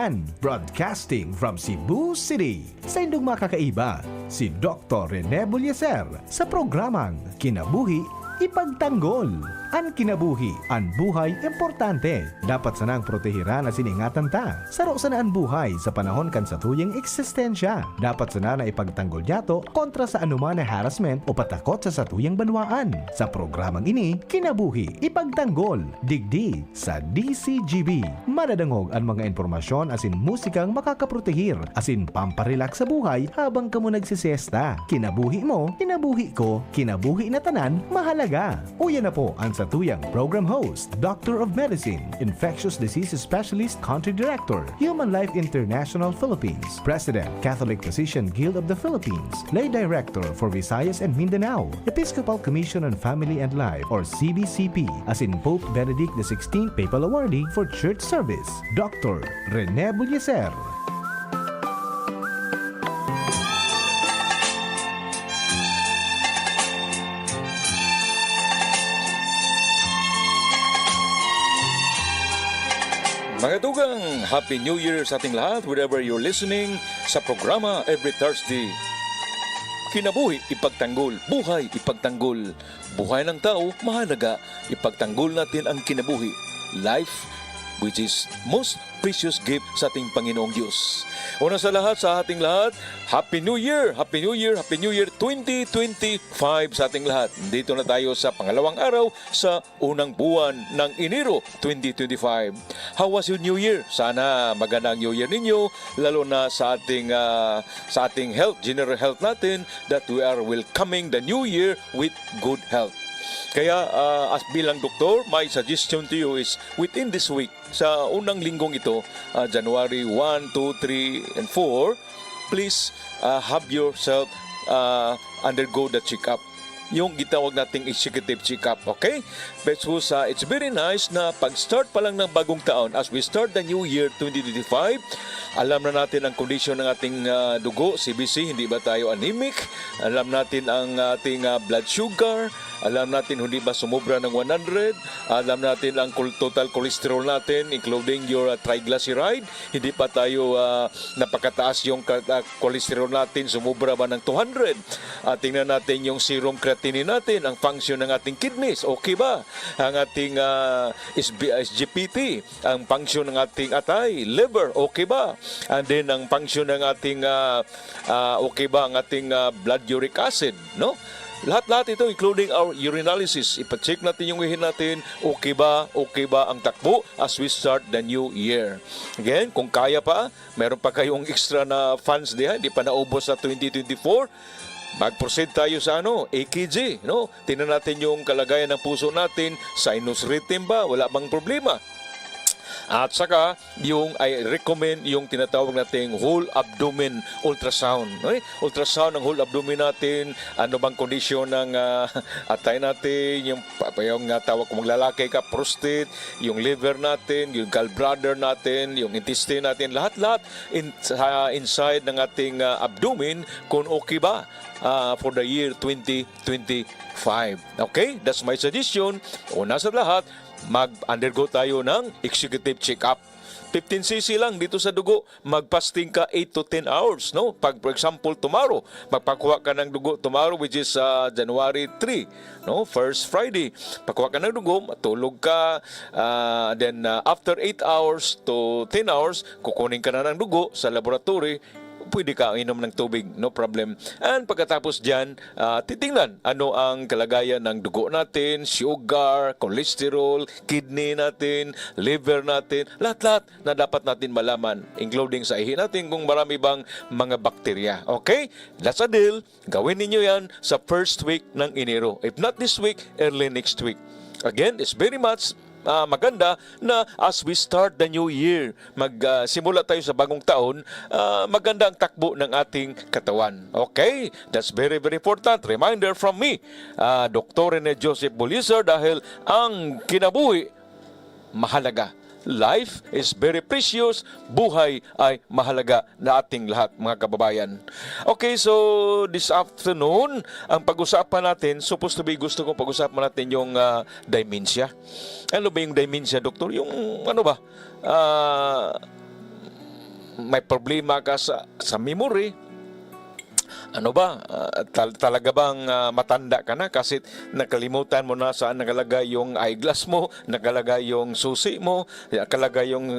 Kababayan, broadcasting from Cebu City. Sa indong makakaiba, si Dr. Rene Bulyeser sa programang Kinabuhi Ipagtanggol. Ang kinabuhi, ang buhay importante. Dapat sanang protehiran na siningatan ta. Saro sana ang buhay sa panahon kan sa tuyang eksistensya. Dapat sana na ipagtanggol yato kontra sa anuman na harassment o patakot sa satuyang banwaan. Sa programang ini, Kinabuhi Ipagtanggol, digdi sa DCGB. Madadangog ang mga informasyon asin musikang makakaprotehir asin pamparelax sa buhay habang kamo nagsisiesta. Kinabuhi mo, kinabuhi ko, kinabuhi na tanan, mahalaga. Uya na po ang sa tuyang program host, Doctor of Medicine, Infectious Diseases Specialist, Country Director, Human Life International Philippines, President, Catholic Physician Guild of the Philippines, Lay Director for Visayas and Mindanao, Episcopal Commission on Family and Life or CBCP, as in Pope Benedict XVI Papal Awardee for Church Service, Dr. Rene Bulyeser. Mga dugang, Happy New Year sa ating lahat wherever you're listening sa programa every Thursday. Kinabuhi, ipagtanggol. Buhay, ipagtanggol. Buhay ng tao, mahalaga. Ipagtanggol natin ang kinabuhi. Life, which is most precious gift sa ating Panginoong Diyos. Una sa lahat, sa ating lahat, Happy New Year! Happy New Year! Happy New Year 2025 sa ating lahat. Dito na tayo sa pangalawang araw sa unang buwan ng Enero 2025. How was your New Year? Sana maganda ang New Year ninyo, lalo na sa ating health, general health natin, that we are welcoming the New Year with good health. Kaya as bilang doktor, my suggestion to you is within this week, sa unang linggong ito, January 1, 2, 3, and 4, please have yourself undergo the check-up. Yung gitawag nating executive check-up, okay? Because it's very nice na pag-start pa lang ng bagong taon, as we start the new year 2025, alam na natin ang kondisyon ng ating dugo, CBC, hindi ba tayo anemic? Alam natin ang ating blood sugar, alam natin hindi ba sumobra ng 100, alam natin ang total cholesterol natin, including your triglyceride, hindi pa tayo napakataas yung cholesterol natin, sumobra ba ng 200. Tingnan natin yung serum creatinine natin, ang function ng ating kidneys, okay ba? Ang ating SGPT, ang function ng ating atay, liver, okay ba? And then ang function ng ating okay ba ang ating blood uric acid, no? Lahat-lahat ito, including our urinalysis. Ipacheck natin yung ihin natin, okay ba ang takbo as we start the new year. Again, kung kaya pa, meron pa kayong extra na funds diyan, hindi pa naubos sa 2024, mag-proceed tayo sa EKG, no? Tingnan natin yung kalagayan ng puso natin, sinus rhythm ba, wala bang problema? At saka, I recommend yung tinatawag nating whole abdomen ultrasound. Okay? Ultrasound ng whole abdomen natin, ano bang kondisyon ng atay natin, yung tawag kung maglalaki ka, prostate, yung liver natin, yung gallbladder natin, yung intestine natin, lahat-lahat inside ng ating abdomen, kung okay ba for the year 2025. Okay? That's my suggestion. Una sa lahat, mag-undergo tayo ng executive check-up. 15cc lang dito sa dugo, mag-fasting ka 8 to 10 hours, no? Pag, for example, tomorrow, magpakuha ka ng dugo tomorrow, which is January 3, no? First Friday, pakuha ka ng dugo, matulog ka, then after 8 hours to 10 hours, kukunin ka na ng dugo sa laboratory, pwede ka inom ng tubig, no problem. And pagkatapos dyan, titingnan ano ang kalagayan ng dugo natin, sugar, cholesterol, kidney natin, liver natin, lahat-lahat na dapat natin malaman, including sa ihi natin kung marami bang mga bakterya. Okay? That's a deal. Gawin ninyo yan sa first week ng Enero. If not this week, early next week. Again, it's very much maganda na as we start the new year, magsimula tayo sa bagong taon, maganda ang takbo ng ating katawan. Okay? That's very, very important. Reminder from me, Dr. Rene Joseph Bulyeser, dahil ang kinabuhi, mahalaga. Life is very precious. Buhay ay mahalaga na ating lahat, mga kababayan. Okay, so this afternoon, ang pag-usapan natin, supposed to be, gusto kong pag-usapan natin yung dementia. Ano ba yung dementia, doktor? Yung ano ba? may problema ka sa memory, ano ba, talaga bang matanda ka na kasi nakalimutan mo na saan nakalagay yung eyeglass mo, nakalagay yung susi mo, nakalagay yung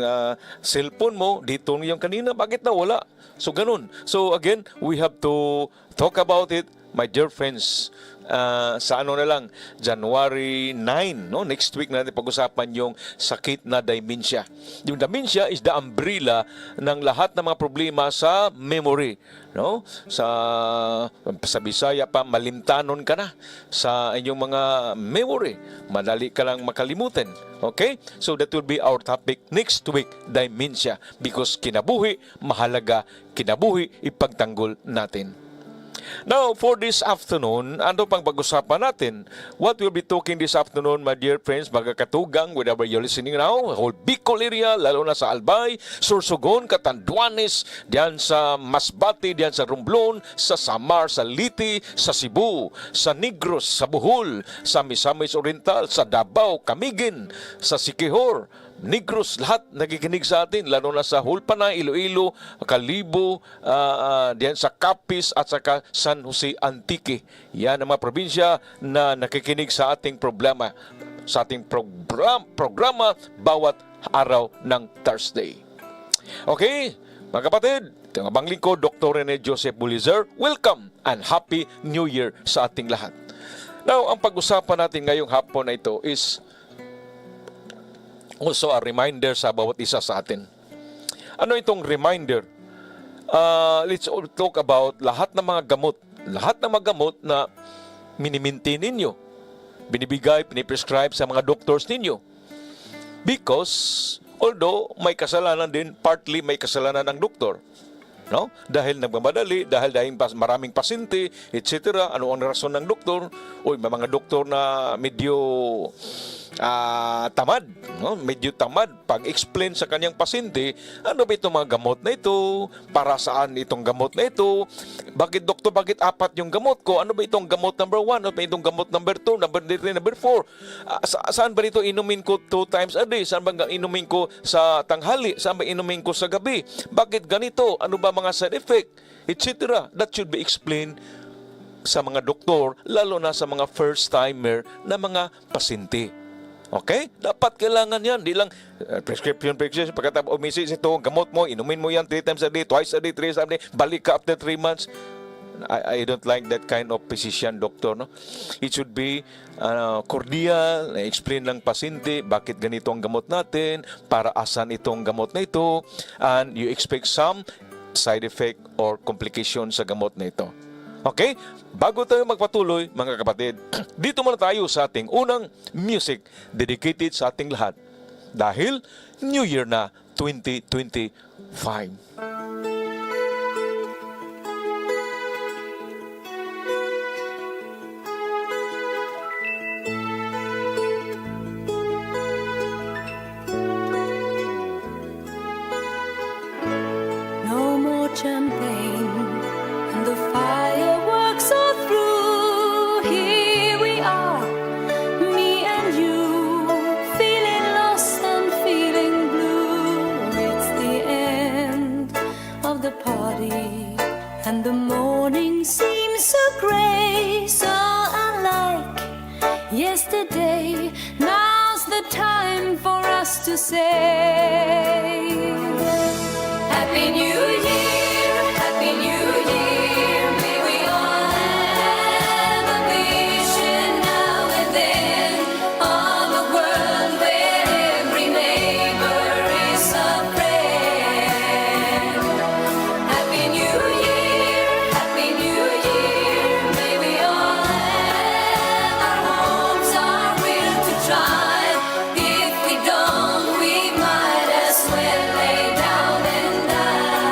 cellphone mo, dito yung kanina, bakit nawala? So ganun. So again, we have to talk about it, my dear friends. Sa ano na lang, January 9, no? Next week natin pag-usapan yung sakit na dementia. Yung dementia is the umbrella ng lahat ng mga problema sa memory, no? Sa Bisaya pa, malimtanon ka na sa inyong mga memory. Madali ka lang makalimutan. Okay? So that will be our topic next week, dementia. Because kinabuhi, mahalaga, kinabuhi, ipagtanggol natin. Now, for this afternoon, ano pang pag-usapan natin? What we'll be talking this afternoon, my dear friends, magkakatugang, wherever you're listening now, whole Bicol area, lalo na sa Albay, Sorsogon, Catanduanes, diyan sa Masbate, diyan sa Romblon, sa Samar, sa Liti, sa Cebu, sa Negros, sa Bohol, sa Misamis Oriental, sa Davao, Camiguin, sa Siquijor, Negros, lahat nakikinig sa atin, lalo na sa Hulpanay, Iloilo, Kalibo, diyan sa Capiz at saka San Jose Antique. Yan ang mga probinsya na nakikinig sa ating problema, sa ating programa bawat araw ng Thursday. Okay, mga kapatid, ito ang abang lingkod, Dr. Rene Joseph Bulizer. Welcome and Happy New Year sa ating lahat. Now, ang pag-usapan natin ngayong hapon na ito is also a reminder sa bawat isa sa atin. Ano itong reminder? Let's talk about lahat ng mga gamot. Lahat ng mga gamot na minimintin ninyo. Binibigay, piniprescribe sa mga doctors ninyo. Because, although may kasalanan din, partly may kasalanan ng doktor. No? Dahil nagmamadali, dahil maraming pasyente, etc. Ano ang rason ng doktor? May mga doktor na medyo tamad, no? Medyo tamad pag-explain sa kanyang pasyente, ano ba itong mga gamot na ito? Para saan itong gamot na ito? Bakit doktor, bakit apat yung gamot ko? Ano ba itong gamot number 1? Ano ba itong gamot number 2? Number 3, number 4? Saan ba ito inumin ko 2 times a day? Saan ba inumin ko sa tanghali? Saan ba inumin ko sa gabi? Bakit ganito? Ano ba mga side effect? Etc. That should be explained sa mga doktor, lalo na sa mga first-timer na mga pasyente. Okay? Dapat kailangan yan. Di lang prescription. Pagkatapos umisis ito, gamot mo, inumin mo yan 3 times a day, twice a day, 3 times a day, balik ka after 3 months. I don't like that kind of physician, doctor. No? It should be cordial, explain ng pasyente bakit ganito ang gamot natin, para asan itong gamot na ito, and you expect some side effect or complication sa gamot na ito. Okay? Bago tayo magpatuloy, mga kapatid, dito muna tayo sa ating unang music dedicated sa ating lahat. Dahil New Year na 2025. No more champagne and the fireworks are through. Here we are, me and you, feeling lost and feeling blue. It's the end of the party and the morning seems so grey, so unlike yesterday. Now's the time for us to say Happy New Year, Happy New Year. May we all have a vision now and then of a world where every neighbor is a friend. Happy New Year, Happy New Year. May we all have our homes, our will to try. If we don't, we might as well lay down and die.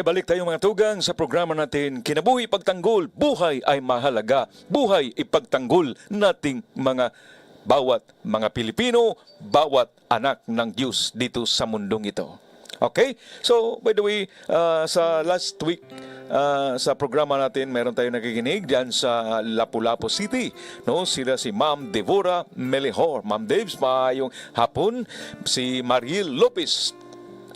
Nabalik tayo mga tugang sa programa natin, Kinabuhi Ipagtanggol, buhay ay mahalaga. Buhay ipagtanggol nating mga bawat mga Pilipino, bawat anak ng Diyos dito sa mundong ito. Okay? So, by the way, sa last week, sa programa natin, meron tayong nakikinig diyan sa Lapu-Lapu City. No? Sila si Ma'am Devora Melihor. Ma'am Devs, maayong hapon. Si Mariel Lopez,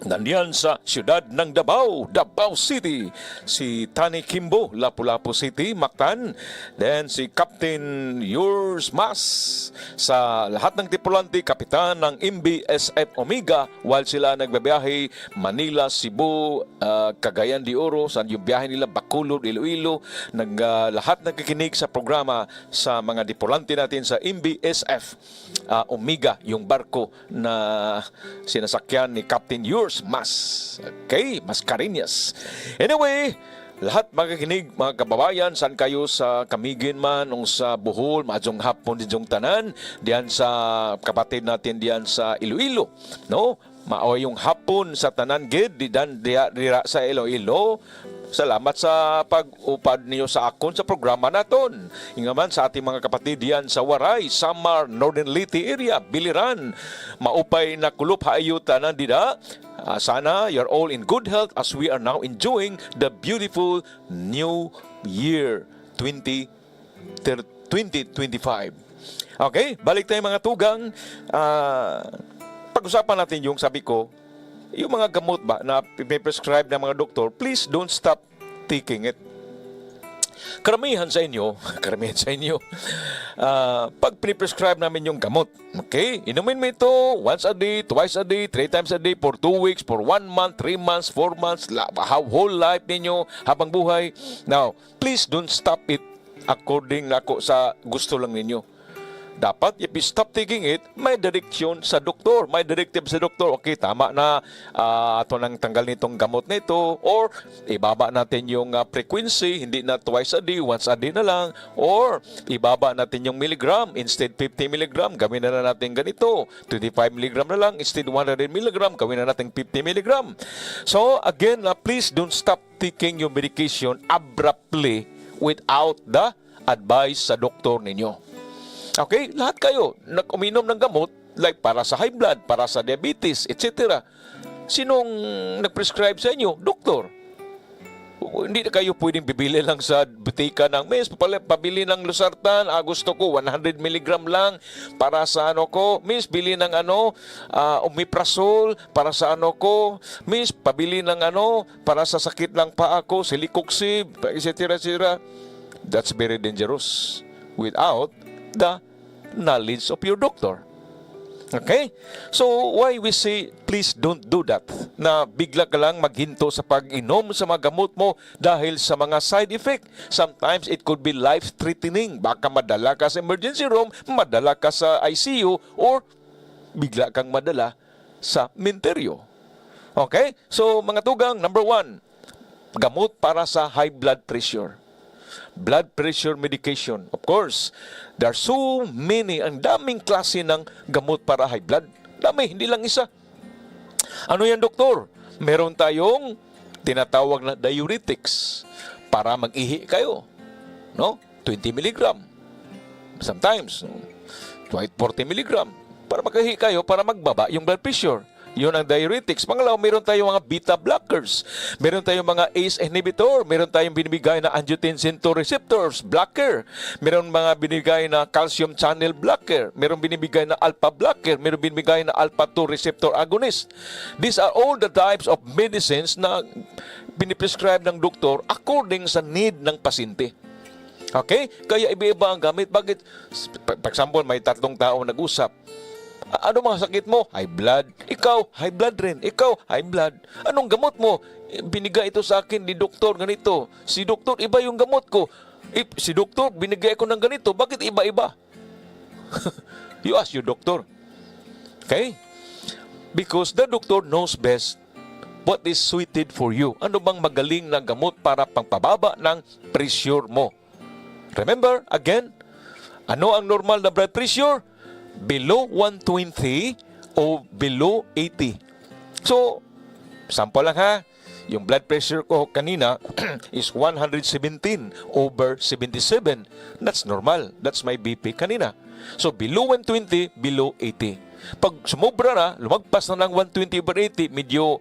nandiyan sa siyudad ng Davao, Davao City. Si Tani Kimbo, Lapu-Lapu City, Mactan. Then si Captain Yours Mas sa lahat ng tripulante, kapitan ng MBSF Omega while sila nagbabiyahe Manila, Cebu, Cagayan de Oro, saan yung biyahe nila, Bacolod, Iloilo. Lahat nagkikinig sa programa sa mga tripulante natin sa MBSF Omega, yung barko na sinasakyan ni Captain Yours Mas. Okay, Mascareñas. Anyway, lahat magakinig mga kababayan, saan kayo sa Camiguin man o sa Bohol, maadjong hapon dinyong tanan, diyan sa kapatid natin diyan sa Iloilo, no? Maaway yung hapon sa tanan gid dira sa Iloilo. Salamat sa pag-upad niyo sa akon sa programa naton. Ingaman sa ating mga kapatid diyan sa Waray, Samar, Northern Leyte area, Biliran. Maupay na kulop haayuta na dida. Sana you're all in good health as we are now enjoying the beautiful new year 2025. Okay, balik tayo mga tugang. Pag-usapan natin yung sabi ko, yung mga gamot ba na prescribe ng mga doktor, please don't stop taking it. Karamihan sa inyo, pag prescribe namin yung gamot, okay, inumin mo ito once a day, twice a day, 3 times a day, for 2 weeks, for 1 month, 3 months, 4 months, whole life ninyo, habang buhay. Now, please don't stop it according na ako sa gusto lang ninyo. Dapat, if you stop taking it, may direksyon sa doktor, may directive sa doktor. Okay, tama na, ato nang tanggal nitong gamot nito, or ibaba natin yung frequency, hindi na twice a day, once a day na lang, or ibaba natin yung milligram, instead 50 milligram, gawin na natin ganito, 25 milligram na lang, instead 100 milligram, gawin na natin 50 milligram. So, again, please don't stop taking your medication abruptly without the advice sa doktor ninyo. Okay, lahat kayo nag-uminom ng gamot like para sa high blood, para sa diabetes, etc. Sinong nag-prescribe sa inyo? Doktor. Hindi na kayo pwedeng bibili lang sa butika ng mes, pabili ng Losartan, gusto ko 100 mg lang para sa ano ko, miss bili ng omeprazole para sa ano ko, miss pabili ng para sa sakit ng paa ko, Silicoxib, etc. That's very dangerous without the knowledge of your doctor. Okay? So, why we say, please don't do that. Na bigla ka lang maghinto sa pag-inom sa mga gamot mo dahil sa mga side effect. Sometimes, it could be life-threatening. Baka madala ka sa emergency room, madala ka sa ICU, or bigla kang madala sa menteryo. Okay? So, mga tugang, number 1, gamot para sa high blood pressure. Blood pressure medication. Of course, there are so many, ang daming klase ng gamot para high blood. Dami, hindi lang isa. Ano yan, doktor? Meron tayong tinatawag na diuretics para mag-ihi kayo. No? 20 mg. Sometimes, 40 mg. Para mag-ihi kayo, para magbaba yung blood pressure. Yun ang diuretics. Pangalawa, meron tayong mga beta blockers. Meron tayong mga ACE inhibitor. Meron tayong binibigay na angiotensin 2 receptors blocker. Meron mga binibigay na calcium channel blocker. Meron binibigay na alpha blocker. Meron binibigay na alpha 2 receptor agonist. These are all the types of medicines na piniprescribe ng doktor according sa need ng pasyente. Okay? Kaya iba-iba ang gamit. Bakit? For example, may 3 tao nag-usap. Ano mga sakit mo? High blood. Ikaw, high blood rin. Ikaw, high blood. Anong gamot mo? Binigay ito sa akin ni doktor ganito. Si doktor, iba yung gamot ko. Si doktor, binigay ko ng ganito. Bakit iba-iba? You ask your doctor. Okay? Because the doctor knows best what is suited for you. Ano bang magaling na gamot para pangpababa ng pressure mo? Remember, again, ano ang normal na blood pressure? Below 120 o below 80. So, sample lang ha. yung blood pressure ko kanina is 117/77. That's normal. That's my BP kanina. So below 120, below 80. Pag sumobra na, lumagpas na ng 120/80, medyo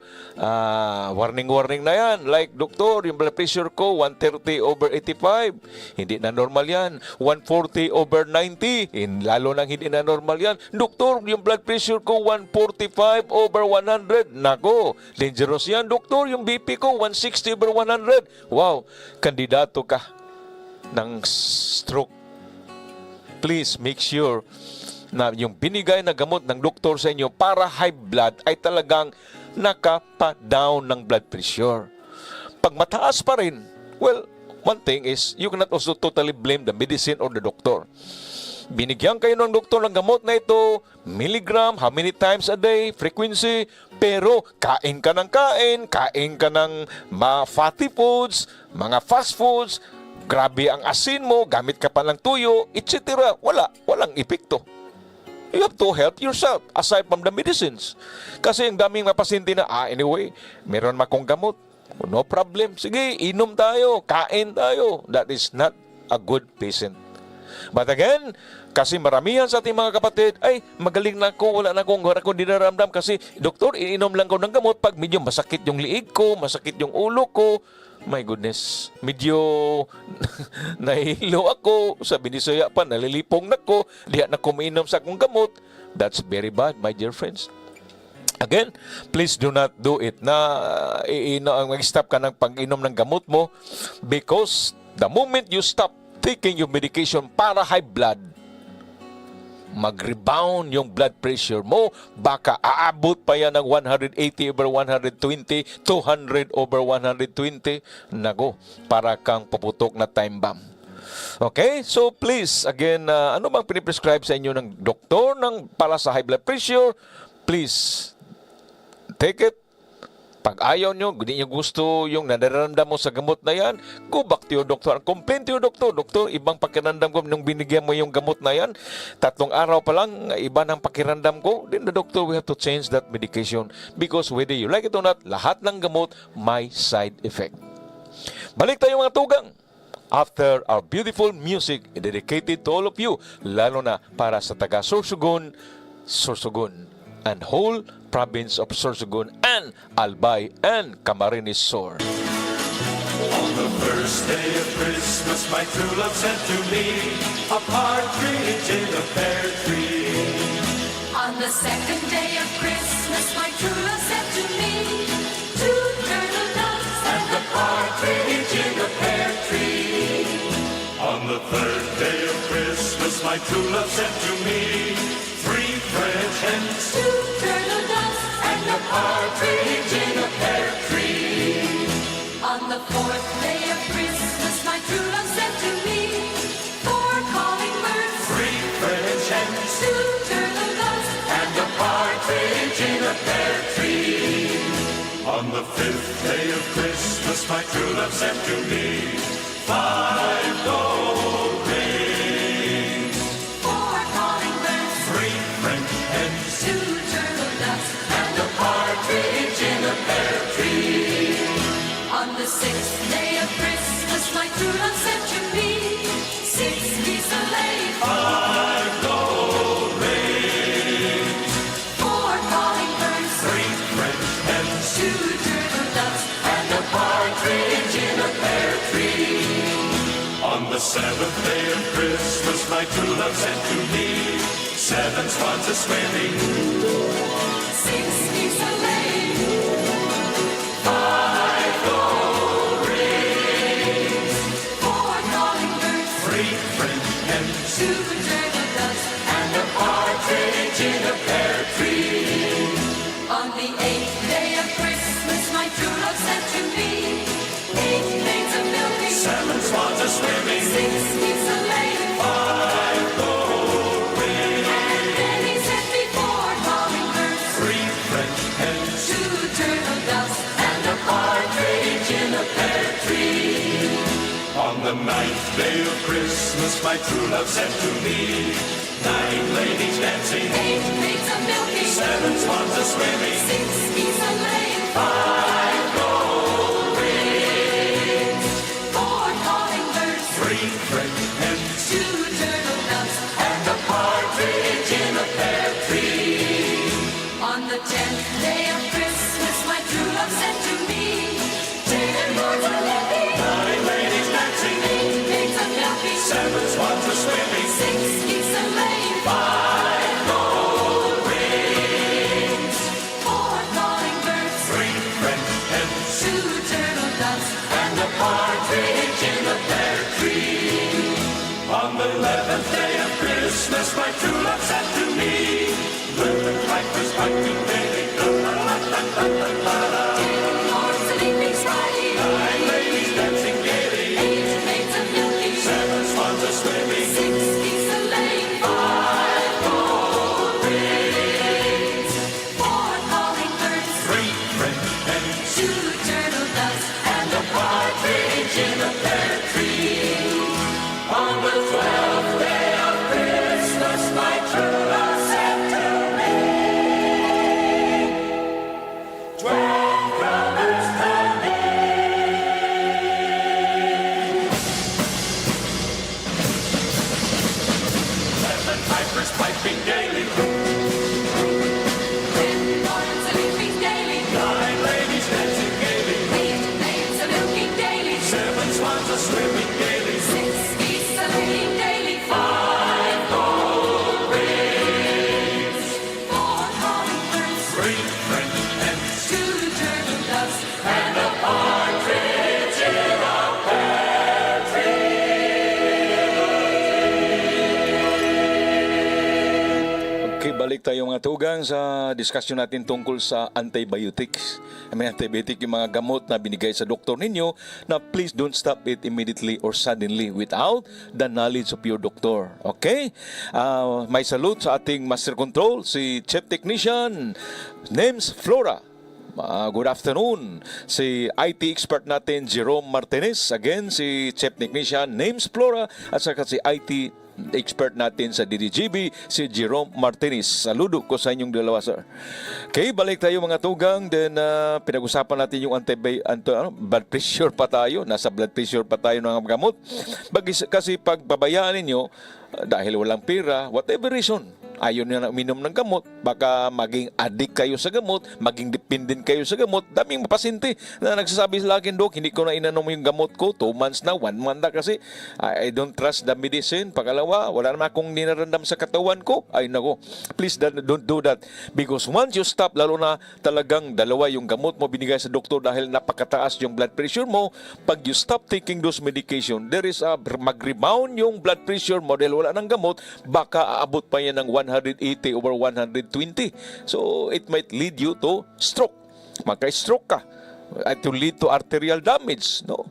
warning na yan. Like, doktor, yung blood pressure ko, 130/85. Hindi na normal yan. 140/90. Lalo nang hindi na normal yan. Doktor, yung blood pressure ko, 145/100. Nako, dangerous yan. Doktor, yung BP ko, 160/100. Wow, kandidato ka ng stroke. Please make sure na yung binigay na gamot ng doktor sa inyo para high blood ay talagang nakapa-down ng blood pressure. Pag mataas pa rin, well, one thing is you cannot also totally blame the medicine or the doctor. Binigyan kayo ng doktor ng gamot na ito, milligram, how many times a day, frequency, pero kain ka ng kain ka ng mga fatty foods, mga fast foods, grabe ang asin mo, gamit ka pa ng tuyo, etc. Walang epekto. You have to help yourself aside from the medicines. Kasi yung daming mga pasyente na, anyway, meron akong gamot. No problem. Sige, inom tayo, kain tayo. That is not a good patient. But again, kasi maramihan sa ating mga kapatid, ay, magaling na ako, wala na akong dinaramdam kasi, doktor, ininom lang ko ng gamot pag medyo masakit yung liig ko, masakit yung ulo ko. My goodness, medyo nahilo ako, sabi ni Soya pa, nalilipong na ko, diha na kuminom sa akong gamot. That's very bad, my dear friends. Again, please do not do it na mag-stop ka ng pag-inom ng gamot mo because the moment you stop taking your medication para high blood, mag-rebound yung blood pressure mo, baka aabot pa yan ng 180/120, 200/120. Nago, para kang paputok na time bomb. Okay? So please, again, ano bang piniprescribe sa inyo ng doktor para sa high blood pressure? Please, take it. Pag ayaw nyo, hindi nyo gusto yung nararamdam mo sa gamot na yan, go back to your doctor. Complain to your doctor. Doktor, ibang pakiramdam ko nung binigyan mo yung gamot na yan. 3 araw pa lang, iba ng pakiramdam ko. Then the doctor will have to change that medication. Because whether you like it or not, lahat ng gamot may side effect. Balik tayo mga tugang. After our beautiful music dedicated to all of you, lalo na para sa taga Sorsogon, and whole province of Sorsogon and Albay and Camarines Sur. On the first day of Christmas, my true love sent to me a partridge in a pear tree. On the second day of Christmas, my true love sent to me 2 turtle doves and a partridge in a pear tree. On the third day of Christmas, my true love sent to me 3 French hens, 2 turtle doves and a partridge in a pear tree. On the fourth day of Christmas, my true love sent to me 4 calling birds, 3 French hens, 2 turtle doves and a partridge in a pear tree. On the fifth day of Christmas, my true love sent to me 5 gold rings, 4 calling birds, 3 French hens, 2 turtle doves and a partridge in a pear tree. On the sixth day of Christmas, my true love sent to me 6 geese a laying, 5 gold rings, 4 calling birds, 3 French hens, 2 turtle doves and a partridge in a pear tree. On the seventh day of Christmas, my true love sent to me 7 swans a swimming, 6 geese a laying, 5 gold rings, 4 calling birds, 3 French hens, 2 turtle doves and a partridge in a pear tree. On the 8th day of Christmas, my true love sent to me 8 maids a milking, 7 swans a swimming, 6 geese a laying, 5 gold rings, and then he sent me 4 calling birds, 3 French hens, 2 turtle doves and a partridge in a pear tree. On the 9th day of Christmas, my true love sent to me 9 ladies dancing, 8 maids a milking, 7 swans a swimming, 6 geese a laying, 5 gold doves, and a partridge in a pear tree. On the 11th day of Christmas, my true love sent to me. Little pipers piping gaily, la-la-la-la-la-la-la. 10 lords and 8 pigs riding, 9 ladies dancing gaily, 8 maids a milking, 7 swans a swimming, 6 geese a laying, 5 gold rings, 4 calling birds, 3 French hens, 2 turtle doves, and a partridge in a pear tree. On the 12th day of Christmas, my true love sent to me 12 brothers Seven pipers piping gaily, 10 lords a leaping daily, 9 ladies dancing gaily, 8 maids a milking daily, 7 swans a swimming gaily, 6 geese a laying daily, 5 gold rings, 4 calling birds, 3 French hens, 2 turtle doves, and a partridge in a pear Okay, balik tayo mga tugang sa discussion natin tungkol sa antibiotics. May antibiotic yung mga gamot na binigay sa doktor ninyo na please don't stop it immediately or suddenly without the knowledge of your doctor. Okay? May salute sa ating Master Control, si Chef Technician Names Flora. Good afternoon. Si IT expert natin, Jerome Martinez. Again, si Chef Technician Names Flora at saka si IT expert natin sa DDGB, si Jerome Martinez. Saludo ko sa inyong dalawa, sir. Okay, balik tayo mga tugang. Then, pinag-usapan natin yung blood pressure pa tayo. Nasa blood pressure pa tayo ng gamot. Kasi pag babayaan ninyo, dahil walang pera, whatever reason, ayaw nyo na uminom ng gamot, baka maging addict kayo sa gamot, maging dependent kayo sa gamot. Daming pasyente na nagsasabi sa akin, Dok, hindi ko na inanom yung gamot ko, 2 months na, 1 month na kasi I don't trust the medicine. Pangalawa, wala naman akong ninaramdam sa katawan ko. Ay nako, please don't do that. Because once you stop, lalo na talagang dalawa yung gamot mo binigay sa doktor dahil napakataas yung blood pressure mo, pag you stop taking those medication, there is a mag-rebound yung blood pressure mo dahil wala ng gamot, baka aabot pa yan ng 180 over 120. So, it might lead you to stroke. Magka-stroke ka. It will lead to arterial damage, no?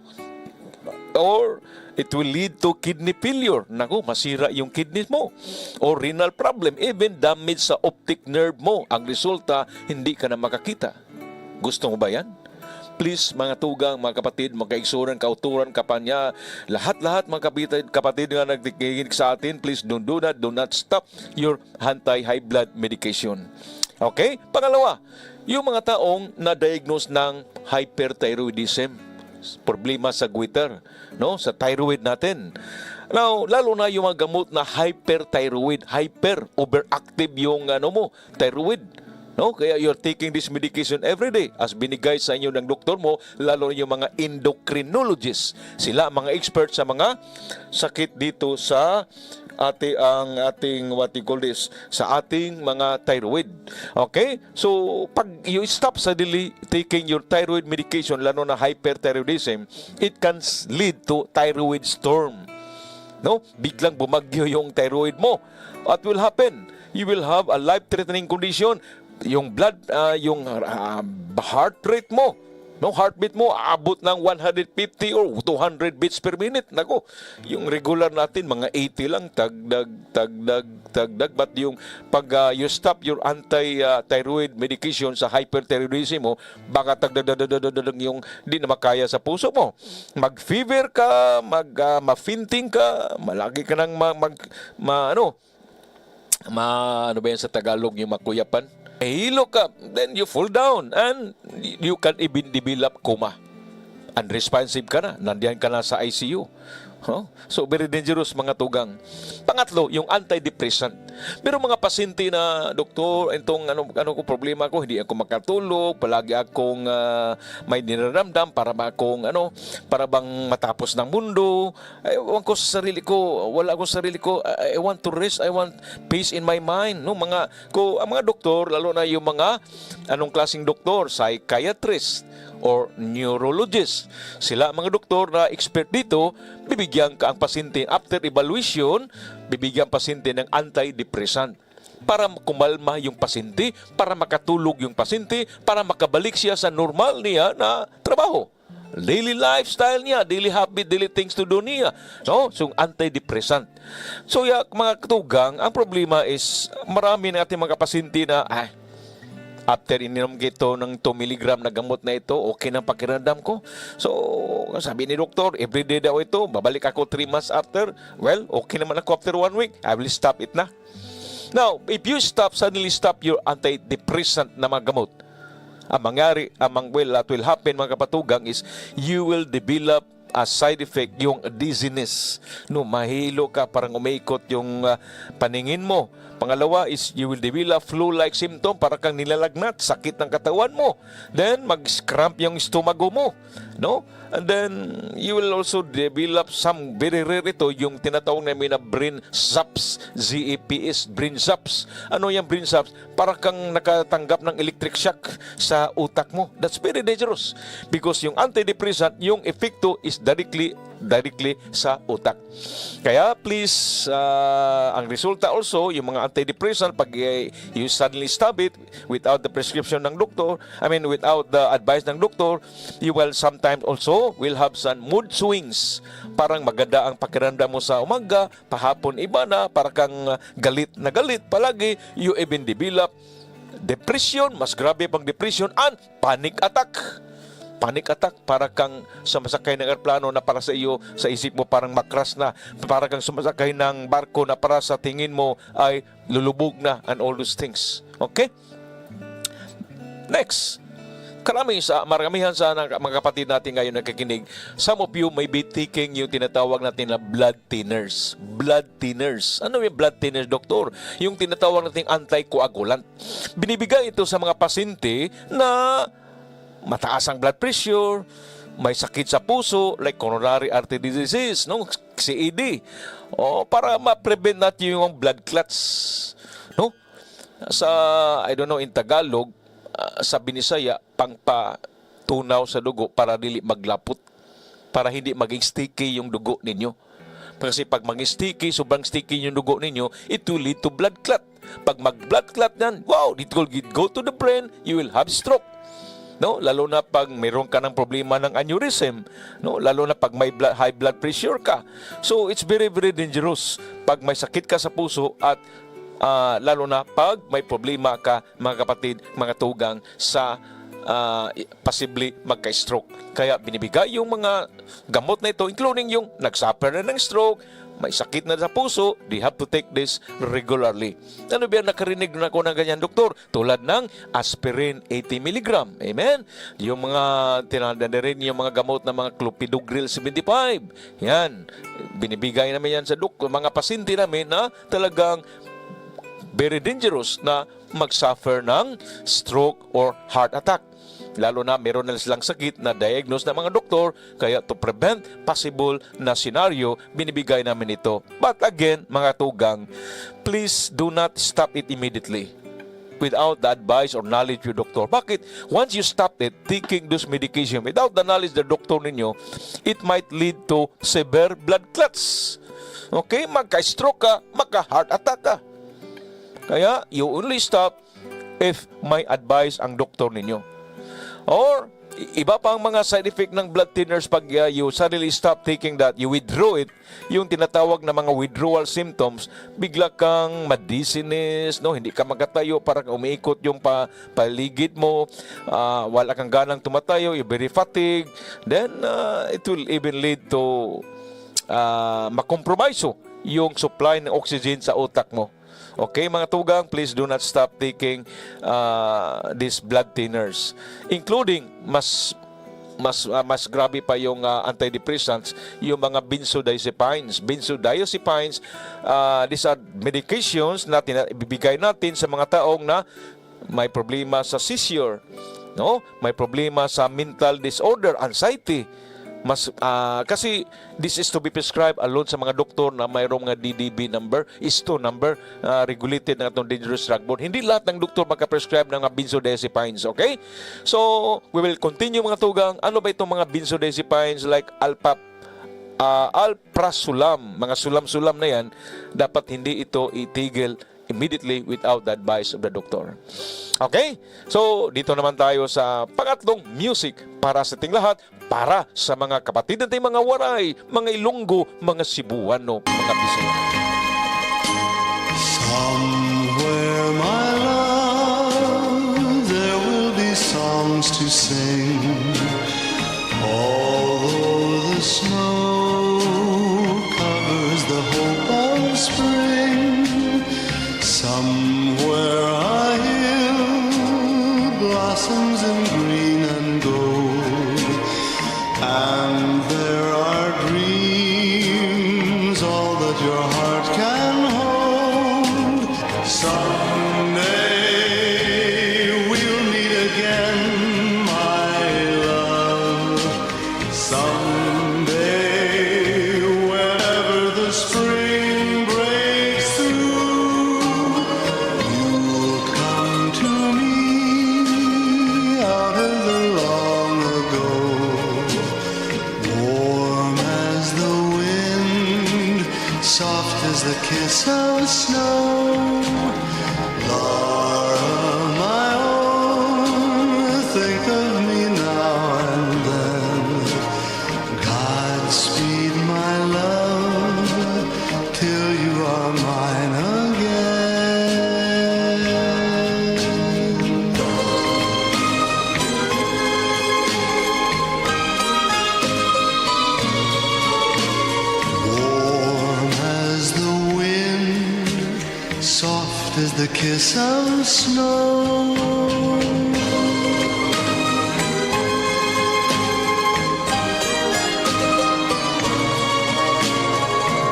Or it will lead to kidney failure. Naku, masira yung kidneys mo. Or renal problem, even damage sa optic nerve mo. Ang resulta, hindi ka na makakita. Gusto mo ba yan? Please, mga tugang, mga kapatid, mga kaigsuran, kauturan, kapanya, lahat-lahat mga kapatid nga nagtikinig sa atin, please don't do that. Do not stop your anti-high blood medication. Okay? Pangalawa, yung mga taong na-diagnose ng hyperthyroidism, problema sa goiter, no? Sa thyroid natin. Now, lalo na yung mga gamot na hyperthyroid, overactive yung thyroid. No? Kaya you're taking this medication every day as binigay sa inyo ng doktor mo, lalo yung mga endocrinologists. Sila mga expert sa mga sakit dito sa ating what you call this, sa ating mga thyroid. Okay? So, pag you stop suddenly taking your thyroid medication, lalo na hyperthyroidism, it can lead to thyroid storm. No? Biglang bumagyo yung thyroid mo. What will happen? You will have a life-threatening condition. Yung blood, yung heart rate mo, no, heartbeat mo aabot ng 150 or 200 beats per minute. Nako, yung regular natin mga 80 lang, tagdag. But yung pag you stop your anti-thyroid medication sa hyperthyroidism mo, baka tagdag yung di na makaya sa puso mo. Mag-fever ka, ma-fainting ka, malagi ka nang ano ba yan sa Tagalog, yung makuyapan? Hilo ka, then you fall down and you can even develop coma. Unresponsive ka na, nandiyan ka na sa ICU. Huh? So, very dangerous mga tugang. Pangatlo, yung antidepressant. Pero mga pasyente na, doktor, itong ano ko problema ko, hindi ako makatulog, palagi akong may niraramdam para bang matapos ng mundo. Ewan ko sa sarili ko, wala akong sarili ko. I want to rest, I want peace in my mind. No, ang mga doktor, lalo na yung mga anong klaseng doktor, psychiatrist, or neurologist. Sila mga doktor na expert dito, bibigyan ka ang pasyente after evaluation, bibigyan ang pasyente ng antidepressant para kumalma yung pasyente, para makatulog yung pasyente, para makabalik siya sa normal niya na trabaho. Daily lifestyle niya, daily habit, daily things to do niya. No? So, antidepressant. So, mga katugang, ang problema is marami na ating mga pasyente na, after ininom ito ng 2 mg na gamot na ito, okay nang pakiramdam ko. So, sabi ni doktor, everyday daw ito, babalik ako 3 months after. Well, okay naman ako after 1 week. I will stop it na. Now, if you suddenly stop your antidepressant na mga gamot, ang mangyari, what will happen mga kapatugang is you will develop a side effect, yung dizziness. No, mahilo ka, parang umiikot yung paningin mo. Pangalawa is you will develop flu-like symptom, para kang nilalagnat, sakit ng katawan mo. Then mag-cramp yung stomago mo, no? And then you will also develop some very rare ito, yung tinatawag namin na brain zaps, ZAPS, brain zaps. Ano yung brain zaps? Para kang nakatanggap ng electric shock sa utak mo. That's very dangerous because yung antidepressant, yung epekto is directly sa utak. Kaya please, ang resulta also, yung mga antidepressant, pag you suddenly stop it without the prescription ng doktor, without the advice ng doktor, you will sometimes also will have some mood swings. Parang maganda ang pakiramdam mo sa umaga, pahapon iba na, para kang galit na galit palagi. You even develop depression, mas grabe pang depression, and panic attack. Panic attack, para kang sumasakay ng aeroplano na para sa iyo, sa isip mo parang makras na, para kang sumasakay ng barko na para sa tingin mo ay lulubog na, and all those things. Okay? Next, maramihan sa mga kapatid natin ngayon nakikinig, some of you may be taking yung tinatawag natin na blood thinners. Blood thinners. Ano yung blood thinners, doktor? Yung tinatawag natin anticoagulant. Binibigay ito sa mga pasyente na mataas ang blood pressure, may sakit sa puso, like coronary artery disease, no? CAD. Para ma-prevent natin yung blood clots. No? I don't know, in Tagalog, sa Binisaya, pangpatunaw sa dugo para dili maglapot, para hindi maging sticky yung dugo ninyo. Kasi pag maging sticky, sobrang sticky yung dugo ninyo, it will lead to blood clot. Pag mag-blood clot yan, wow, it will go to the brain, you will have stroke. No, lalo na pag mayroon ka ng problema ng aneurysm, no, lalo na pag may high blood pressure ka. So it's very very dangerous pag may sakit ka sa puso, at lalo na pag may problema ka, mga kapatid, mga tugang, sa possibly magka-stroke. Kaya binibigay yung mga gamot na ito, including yung nagsuffer na ng stroke, may sakit na sa puso, they have to take this regularly. Ano ba, nakarinig na ako ng ganyan, doktor? Tulad ng aspirin 80 mg. Amen? Yung mga tinadala rin, yung mga gamot na mga clopidogrel 75. Yan. Binibigay namin yan sa mga pasyente namin na talagang very dangerous na mag-suffer ng stroke or heart attack. Lalo na meron na silang sakit na diagnose ng mga doktor, kaya to prevent possible na scenario, binibigay namin ito. But again, mga tugang, please do not stop it immediately without the advice or knowledge of your doctor. Bakit? Once you stop it, taking those medication without the knowledge of the doctor ninyo, it might lead to severe blood clots. Okay? Magka-stroke ka, magka-heart attack ka. Kaya, you only stop if may advice ang doktor ninyo. Or, iba pa ang mga side effect ng blood thinners pag you suddenly stop taking that, you withdraw it, yung tinatawag na mga withdrawal symptoms, bigla kang madizziness, no? Hindi ka magatayo, parang umiikot yung paligid mo, wala kang ganang tumatayo, you're very fatigued, then it will even lead to makompromise yung supply ng oxygen sa utak mo. Okay, mga tugang, please do not stop taking these blood thinners, including mas grabe pa yung antidepressants, yung mga benzodiazepines. Benzodiazepines, these are medications na ibibigay natin sa mga taong na may problema sa seizure, no? May problema sa mental disorder, anxiety. Kasi this is to be prescribed alone sa mga doktor na mayroong nga DDB number, ISTO number, regulated na itong dangerous drug board. Hindi lahat ng doktor magka-prescribe ng mga benzodiazepines, okay? So, we will continue mga tugang. Ano ba itong mga benzodiazepines like alprazolam, mga sulam-sulam na yan, dapat hindi ito itigil immediately without the advice of the doctor. Okay? So, dito naman tayo sa pangatlong music para sa ating lahat, para sa mga kapatid natin, mga Waray, mga Ilonggo, mga Cebuano, mga Bisaya. Somewhere, my love, there will be songs to sing. Although the snow covers the hope of spring, somewhere a hill blossoms in green and gold, and there are dreams, all that your heart can hold. Someday we'll meet again, my love. Someday, whenever the spring breaks through, you'll come to me out of the long ago, warm as the wind, soft as the kiss of snow. Laura, my own, think of me now and then. Godspeed, my love, till you are mine again. Warm as the wind, soft as the kiss of snow.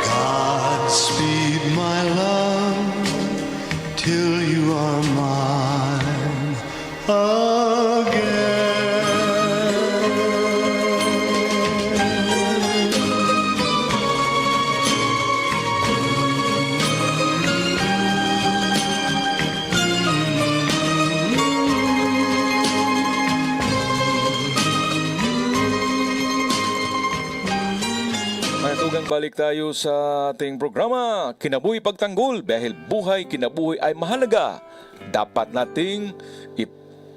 Godspeed, my love, till you are mine again. Mga tugang, balik tayo sa ating programa, Kinabuhi Pagtanggol. Dahil buhay, kinabuhi ay mahalaga. Dapat nating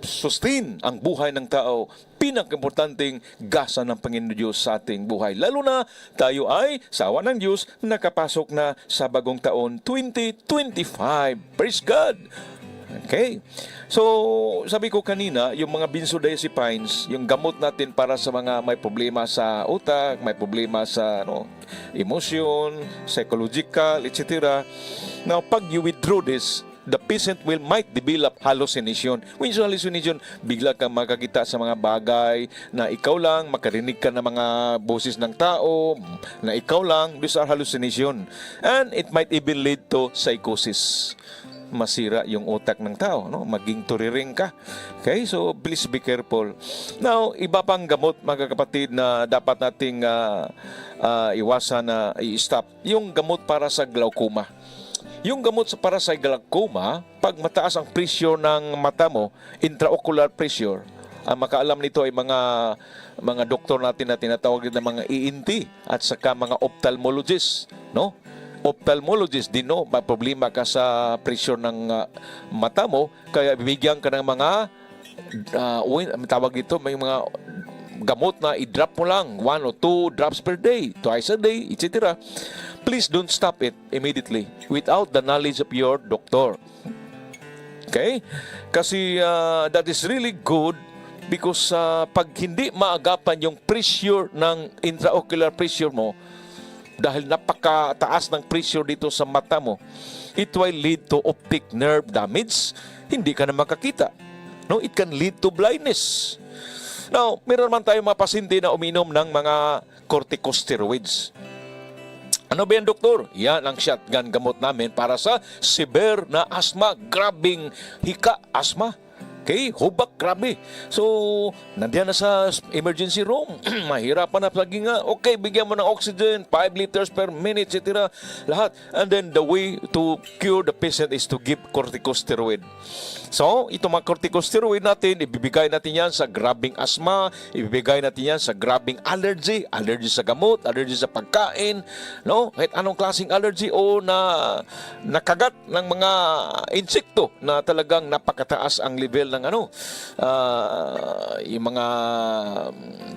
sustain ang buhay ng tao, pinaka-importanting gasa ng Panginoon Diyos sa ating buhay. Lalo na tayo ay, sa awa ng Diyos, nakapasok na sa bagong taon 2025. Praise God! Okay. So, sabi ko kanina, yung mga benzodiazepines, yung gamot natin para sa mga may problema sa utak, may problema sa emotion, psychological, etc. Now, pag you withdraw this, the patient might develop hallucination. When you hallucination, bigla kang makakita sa mga bagay na ikaw lang, makarinig ka ng mga boses ng tao, na ikaw lang. These are hallucination. And it might even lead to psychosis. Masira yung utak ng tao, no? Maging turiring ka. Okay, so please be careful. Now, iba pang gamot, mga kapatid, na dapat nating iwasan na i-stop. Yung gamot para sa glaucoma. Yung gamot para sa glaucoma, pag mataas ang pressure ng mata mo, intraocular pressure, ang makaalam nito ay mga doktor natin na tinatawag na mga ENT at saka mga ophthalmologist, no? Ophthalmologist din, no? May problema ka sa pressure ng mata mo, kaya bibigyan ka ng mga tawag dito, may mga gamot na i-drop mo lang 1 or 2 drops per day, twice a day, etc. Please don't stop it immediately without the knowledge of your doctor. Okay? Kasi that is really good because pag hindi maagapan yung pressure ng intraocular pressure mo, dahil napakataas ng pressure dito sa mata mo, it will lead to optic nerve damage. Hindi ka na makakita. No, it can lead to blindness. Now, meron naman tayong mga pasyente na uminom ng mga corticosteroids. Ano ba yan, doktor? Yan ang shotgun gamot namin para sa severe na asthma, grabing hika, asthma. Okay, hubak, grabe. So, nandiyan na sa emergency room. Mahirapan na lagi nga. Okay, bigyan mo ng oxygen, 5 liters per minute, etc. Lahat. And then the way to cure the patient is to give corticosteroid. So, itong mga corticosteroid natin, ibibigay natin yan sa grabing asthma, ibibigay natin yan sa grabing allergy sa gamot, allergy sa pagkain, no? Kahit anong klaseng allergy o nakagat ng mga insekto na talagang napakataas ang level ng yung mga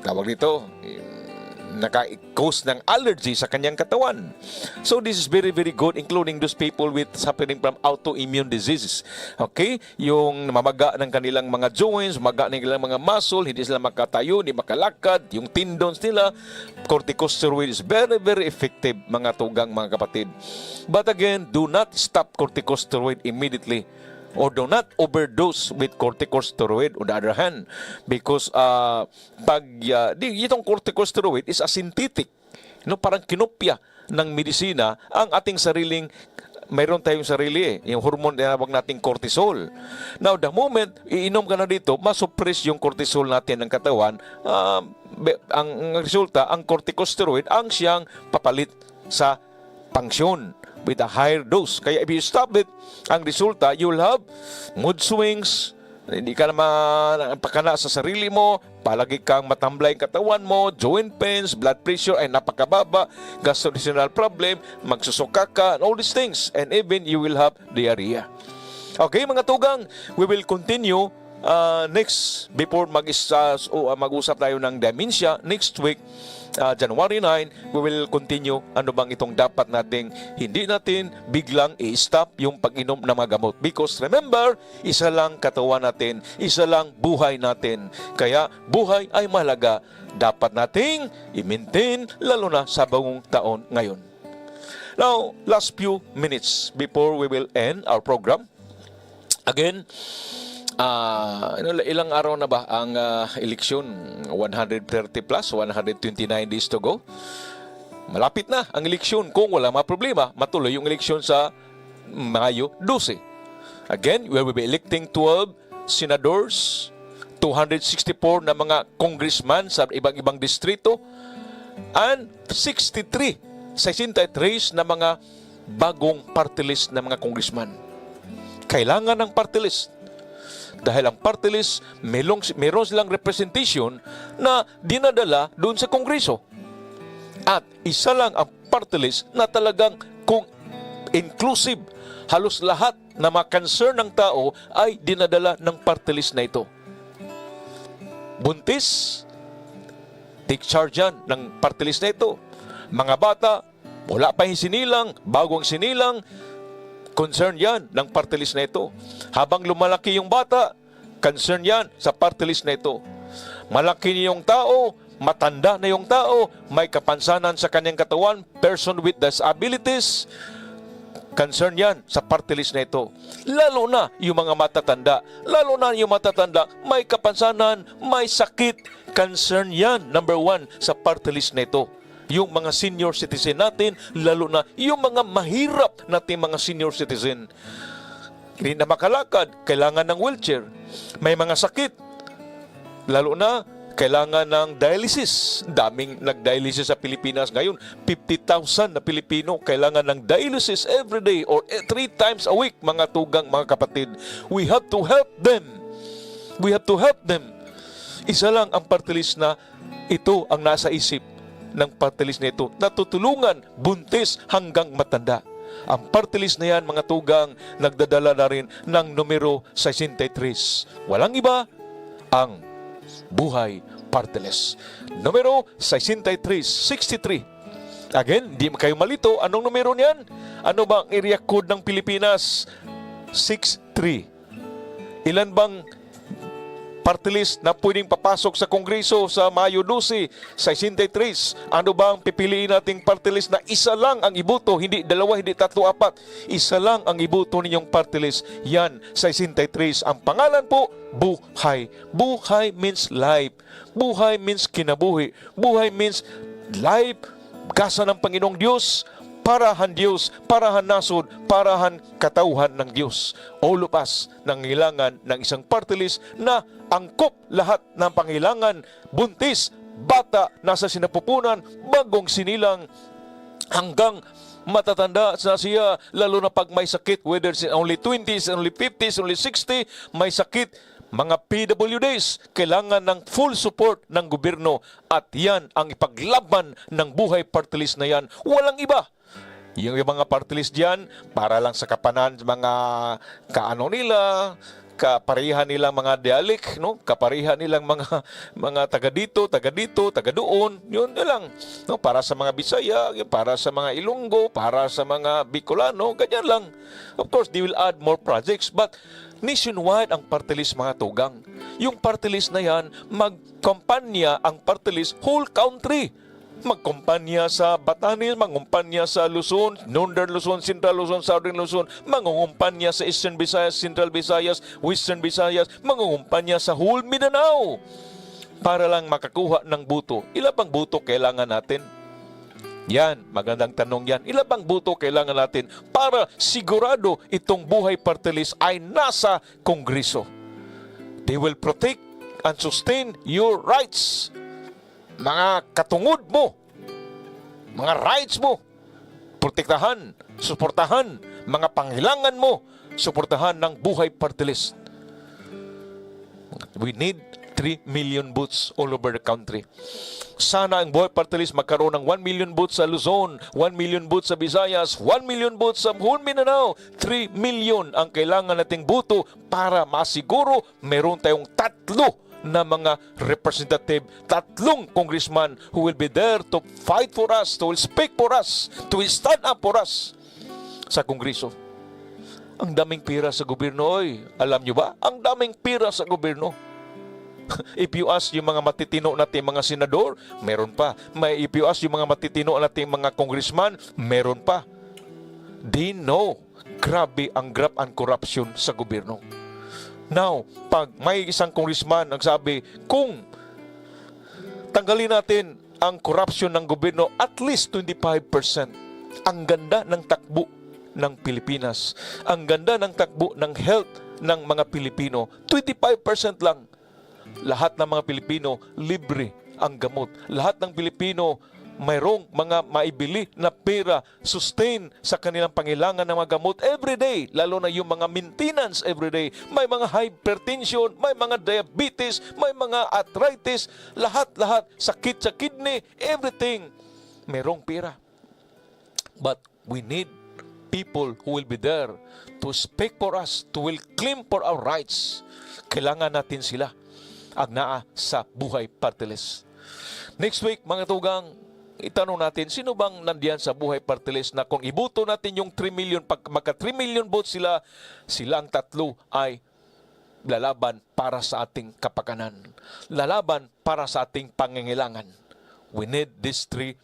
tawag dito, naka-cause ng allergy sa kanyang katawan. So this is very, very good, including those people with suffering from autoimmune diseases. Okay? Yung mamaga ng kanilang mga joints, maga ng kanilang mga muscle, hindi sila makatayo, hindi makalakad, yung tendons nila, corticosteroid is very, very effective, mga tugang, mga kapatid. But again, do not stop corticosteroid immediately, or do not overdose with corticosteroid on the other hand, because itong corticosteroid is a synthetic, parang kinopya ng medisina ang ating sariling, mayroon tayong sarili yung hormone na tawag nating cortisol. Now, the moment iinom ka na dito, masuppress yung cortisol natin ng katawan, ang resulta, ang corticosteroid ang siyang papalit sa pangsyon with a higher dose. Kaya if you stop it, ang resulta, you'll have mood swings, hindi ka naman pakana sa sarili mo, palagi kang matamblay ang katawan mo, joint pains, blood pressure ay napakababa, gastrointestinal problem, magsusuka ka, and all these things. And even you will have diarrhea. Okay, mga tugang, we will continue next, before mag-usap tayo ng dementia, next week, January 9, we will continue ano bang itong dapat nating hindi natin biglang i-stop yung pag-inom ng mga gamot. Because remember, isa lang katawan natin, isa lang buhay natin. Kaya buhay ay mahalaga. Dapat nating i-maintain lalo na sa bagong taon ngayon. Now, last few minutes before we will end our program. Again, ilang araw na ba ang eleksyon? 130 plus, 129 days to go. Malapit na ang eleksyon. Kung wala mga problema, matuloy yung eleksyon sa Mayo 12. Again, we will be electing 12 senadors, 264 na mga congressman sa ibang distrito, and 63 na mga bagong party list na mga congressman. Kailangan ng party list. Dahil ang party list, meron silang representation na dinadala doon sa Kongreso. At isa lang ang party list na talagang kung inclusive, halos lahat na mga concern ng tao ay dinadala ng party list na ito. Buntis, take charge yan ng party list na ito. Mga bata, wala pa yung sinilang, bagong sinilang, concern yan ng party list na ito. Habang lumalaki yung bata, concern yan sa party list na ito. Malaki na yung tao, matanda na yung tao, may kapansanan sa kanyang katawan, person with disabilities, concern yan sa party list na ito. Lalo na yung mga matatanda. Lalo na yung matatanda, may kapansanan, may sakit, concern yan, number 1, sa party list na ito. Yung mga senior citizen natin, lalo na yung mga mahirap natin mga senior citizen. Hindi na makalakad, kailangan ng wheelchair. May mga sakit, lalo na kailangan ng dialysis. Daming nag-dialysis sa Pilipinas ngayon. 50,000 na Pilipino kailangan ng dialysis every day or 3 times a week, mga tugang, mga kapatid. We have to help them. We have to help them. Isa lang ang party list na ito ang nasa isip ng party list na ito, natutulungan buntis hanggang matanda. Ang party list na yan, mga tugang, nagdadala na rin ng numero 63. Walang iba, ang Buhay Party List. Numero 63, 63. Again, hindi kayo malito. Anong numero niyan? Ano bang area code ng Pilipinas? 63. Ilan bang party list na pwedeng papasok sa Kongreso sa Mayo 12, 63. Ano ba ang pipiliin nating party list na isa lang ang iboto, hindi dalawa, hindi tatlo, apat. Isa lang ang iboto ninyong party list. Yan, 63. Ang pangalan po, Buhay. Buhay means life. Buhay means kinabuhi. Buhay means life, gasa ng Panginoong Diyos, Parahan Diyos, parahan nasod, parahan katauhan ng Diyos. All of us nangailangan ng isang party list na angkop lahat ng pangailangan, buntis, bata, nasa sinapupunan, bagong sinilang, hanggang matatanda na siya, lalo na pag may sakit, whether it's only 20s, only 50s, only 60, may sakit, mga PWDs, kailangan ng full support ng gobyerno at yan ang ipaglaban ng buhay party list na yan. Walang iba. Yung mga party list dyan, para lang sa kapanan, mga kaano nila, kaparihan nilang mga dialect, no? Kaparihan nilang mga taga dito, taga doon. Yun na lang. No? Para sa mga Bisaya, para sa mga Ilonggo, para sa mga Bicolano, ganyan lang. Of course, they will add more projects, but nationwide ang party list, mga tugang. Yung party list na yan, magkampanya ang party list whole country. Magkumpanya sa Batanes, mangumpanya sa Luzon, Northern Luzon, Central Luzon, Southern Luzon, mangungumpanya sa Eastern Visayas, Central Visayas, Western Visayas, mangungumpanya sa whole Mindanao para lang makakuha ng buto. Ilan bang buto kailangan natin? Yan, magandang tanong yan. Ilan bang buto kailangan natin para sigurado itong buhay party list ay nasa Kongreso? They will protect and sustain your rights. Mga katungod mo, mga rights mo, protektahan, suportahan, mga panghilangan mo, suportahan ng buhay party list. We need 3 million votes all over the country. Sana ang buhay party list magkaroon ng 1 million votes sa Luzon, 1 million votes sa Visayas, 1 million votes sa whole Mindanao. 3 million ang kailangan nating boto para masiguro meron tayong 3 na mga representative, 3 congressman who will be there to fight for us, to will speak for us, to will stand up for us sa Kongreso. Ang daming pira sa gobyerno, oy. Alam nyo ba? Ang daming pira sa gobyerno. If you ask yung mga matitino natin mga senador, meron pa. If you ask yung mga matitino natin mga congressman, meron pa. They know. Grabe ang graft and corruption sa gobyerno. Now, pag may isang congressman nagsabi, kung tanggalin natin ang corruption ng gobyerno at least 25%, ang ganda ng takbo ng Pilipinas, ang ganda ng takbo ng health ng mga Pilipino, 25% lang. Lahat ng mga Pilipino, libre ang gamot. Lahat ng Pilipino, mayroong mga maibili na pera, sustain sa kanilang pangailangan ng mga gamot everyday, lalo na yung mga maintenance everyday. May mga hypertension, may mga diabetes, may mga arthritis, lahat-lahat, sakit sa kidney, everything. Mayroong pera. But we need people who will be there to speak for us, to will claim for our rights. Kailangan natin sila ang naa sa buhay party list. Next week, mga tugang, itanong natin, sino bang nandiyan sa buhay party list na kung ibuto natin yung 3 million, pag magka 3 million votes sila, silang 3 ay lalaban para sa ating kapakanan. Lalaban para sa ating pangangailangan. We need these 3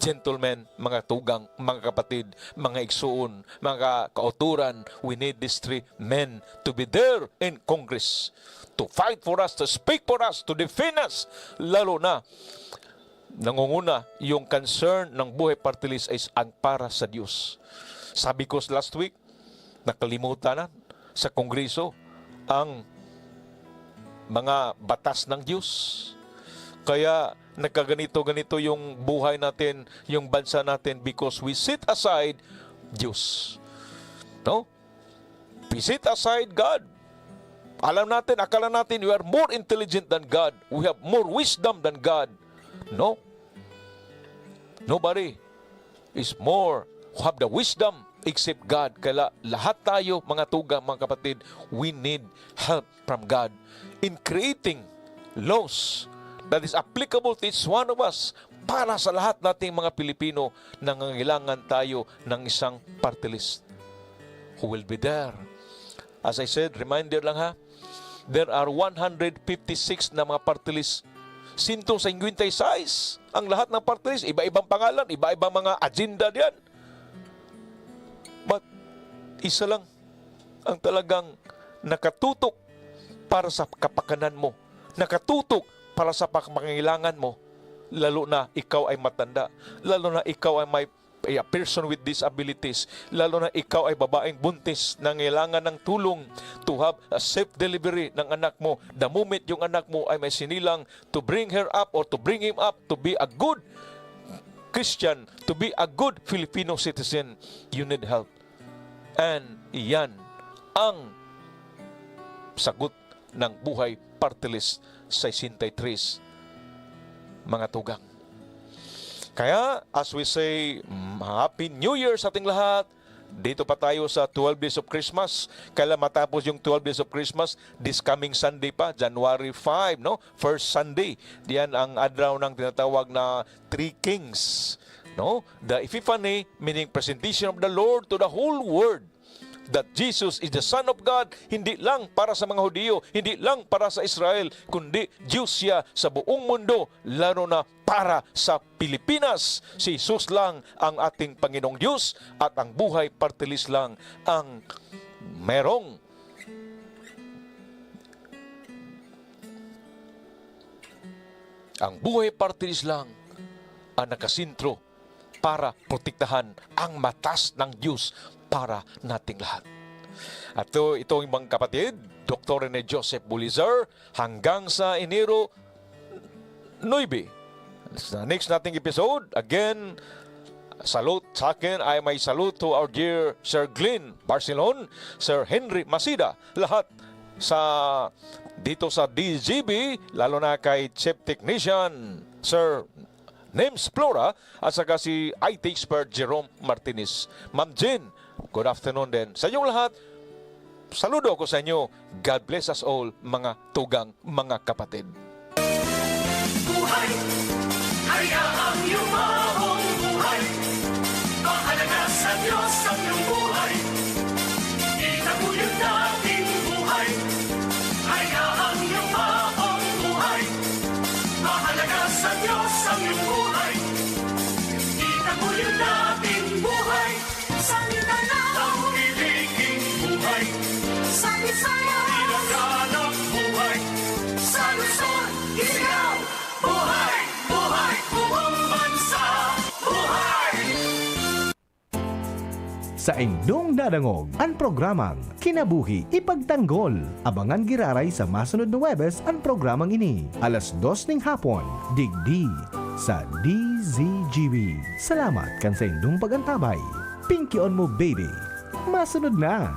gentlemen, mga tugang, mga kapatid, mga igsuon, mga kauturan. We need these 3 men to be there in Congress to fight for us, to speak for us, to defend us. Lalo na nangunguna yung concern ng buhay party list ay ang para sa Diyos. Sabi ko last week, nakalimutan na sa Kongreso ang mga batas ng Diyos. Kaya nagkaganito-ganito yung buhay natin, yung bansa natin because we set aside Diyos. No? We set aside God. Alam natin, akala natin we are more intelligent than God. We have more wisdom than God. No. Nobody is more who have the wisdom except God. Kaya lahat tayo, mga tugang, mga kapatid, we need help from God in creating laws that is applicable to each one of us para sa lahat nating mga Pilipino. Nangangailangan tayo ng isang party list who will be there. As I said, reminder lang ha, there are 156 na mga party list. 156 ang lahat ng party list, iba-ibang pangalan, iba-ibang mga agenda diyan. But isa lang ang talagang nakatutok para sa kapakanan mo, nakatutok para sa pangangailangan mo, lalo na ikaw ay matanda, lalo na ikaw ay may a person with disabilities, lalo na ikaw ay babaeng buntis na ngailangan ng tulong to have a safe delivery ng anak mo. The moment yung anak mo ay may sinilang, to bring her up or to bring him up to be a good Christian, to be a good Filipino citizen, you need help. And iyan ang sagot ng Buhay Party List 63, mga tugang. Kaya, as we say, Happy New Year sa ating lahat. Dito pa tayo sa 12 Days of Christmas. Kailan matapos yung 12 Days of Christmas? This coming Sunday pa, January 5, no? First Sunday. Diyan ang araw ng tinatawag na Three Kings, no? The Epiphany, meaning presentation of the Lord to the whole world. That Jesus is the Son of God, hindi lang para sa mga Hudiyo, hindi lang para sa Israel, kundi Diyos siya sa buong mundo, lalo na para sa Pilipinas. Si Jesus lang ang ating Panginoong Diyos at ang Buhay Party List lang ang merong Buhay Party List lang ang nakasintro para protektahan ang matas ng Diyos para nating lahat. At ito ang mga kapatid, Dr. Rene Joseph Bulizar, hanggang sa Enero 9. Sa next nating episode, again, salute sa akin ay may salute to our dear Sir Glenn Barcelon, Sir Henry Masida, lahat sa dito sa DGB, lalo na kay Chief Technician Sir Names Flora at saka si IT expert Jerome Martinez. Ma'am Jen, good afternoon din sa inyong lahat. Saludo ako sa inyo. God bless us all, mga tugang, mga kapatid. Buhay, hayaang yumabong buhay. Mahalaga sa Diyos ang iyong buhay. Itaguyod nating buhay. Hayaang yumabong buhay. Mahalaga sa Diyos ang iyong buhay. Itaguyod nating buhay. Sa Mindanao, Ang iliging buhay. sa Visayas, Ilaganang buhay. sa Luzon, Isigaw, Buhay, buhay, buong bansa. Buhay! Sa indong nadangog, ang programang Kinabuhi Ipagtanggol. Abangan giraray sa masunod na Webes ang programang ini. Alas 2 ng hapon, digdi sa DZGB. Salamat kan sa indong pagantabay. Pinky on mo baby. Masunod na!